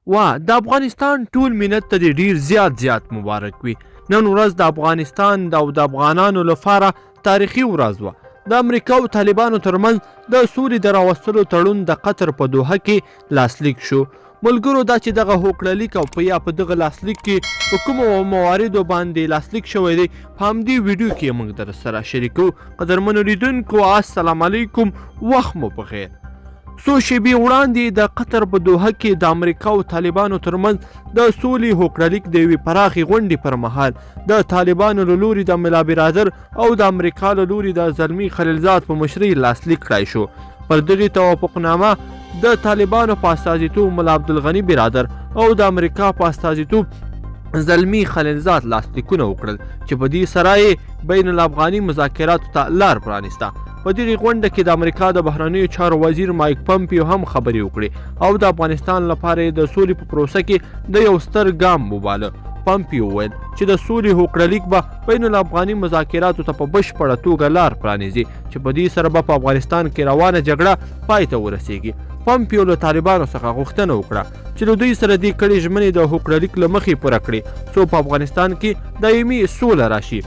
د افغانستان ټول ملت ته دې ډیر زیات مبارک وي. نن ورځ د افغانستان او د افغانانو لپاره تاریخي ورځ وه. د امریکا او طالبانو ترمنځ د سولې د راوستلو تړون د قطر په دوحه کې لاسلیک شو. ملګرو دا چې دغه هوکړلیک او په دغه لاسلیک کې په کومو مواردو باندې لاسلیک شوی دی په همدې ویډیو کې موږ در سره شریکو. قدرمنو لیدونکو السلام علیکم، وخت مو بخیر. څو شېبې وړاندې د قطر په دوحه کې د امریکا او طالبانو ترمنځ د سولې هوکړلیک د یوې پراخې غونډې پر مهال د طالبانو له لوري د ملا برادر او د امریکا له لوري د زلمي خلیلزاد په مشرۍ لاسلیک کړای شو. پر دغې توافقنامه د طالبانو په استازیتوب ملا عبدالغني برادر او د امریکا په استازیتوب زلمي خلیلزاد لاسلیکونه وکړل چې په دې سره یې بین الافغاني مذاکراتو ته لار پرانیسته. په دغې غونډه کې د امریکا د بهرنیو چارو وزیر مایک پمپیو هم خبرې وکړې او د افغانستان لپاره د سولې په پروسه کې د یو ستر ګام وباله. پمپیو وویل چې د سولې هوکړلیک به بین الافغاني مذاکراتو ته په بشپړه توګه لار پرانیزي چې په دې سره به په افغانستان کې روانه جګړه پای ته ورسیږي. پمپیو له طالبانو څخه غوښتنه وکړه چې له دوی سره دې کړې ژمنې د هوکړلیک له مخې پوره کړي څو په افغانستان کې دایمي سوله راشي.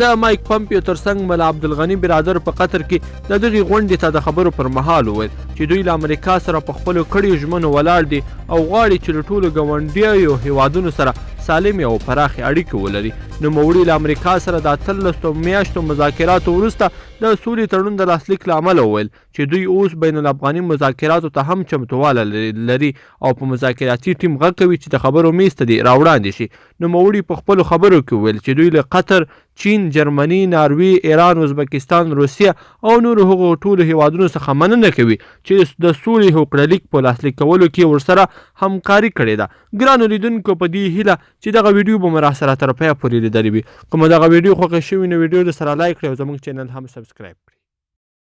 د مایک پمپیو ترڅنګ ملا عبدالغني برادر په قطر کې د دغې غونډې ته د خبرو پر مهال وویل چې دوی له امریکا سره په خپلو کړیو ژمنو ولاړ دي او غواړي چې له ټولو ګاونډیو هیوادونو سره سالمې او پراخې اړیکې ولري. نوموړي له امریکا سره د 18 میاشتو مذاکراتو وروسته د سولې تړون د لاسلیک له امله وویل چې دوی اوس بین الافغاني مذاکراتو ته هم چمتواله لري او په مذاکراتي ټیم غږ کوي چې د خبرو میز ته دې راوړاندې شي. نوموړي په خپلو خبرو کې وویل چې دوی له قطر، چین، جرمني، ناروې، ایران، ازبکستان، روسیه او نورو هغو ټولو هیوادونو څخه مننه کوي چې د سولې هوکړلیک په لاسلیک کولو کې ورسره همکاري کړې ده. ګرانو لیدونکو په دې هیله چې دغه ویډیو به مو راسره تر پایه پورې لیدلې وي. که مو دغه ویډیو خوښه شوې نو ویډیو درسره لایک کړئ او زموږ چینل هم سبسکرایب کړئ.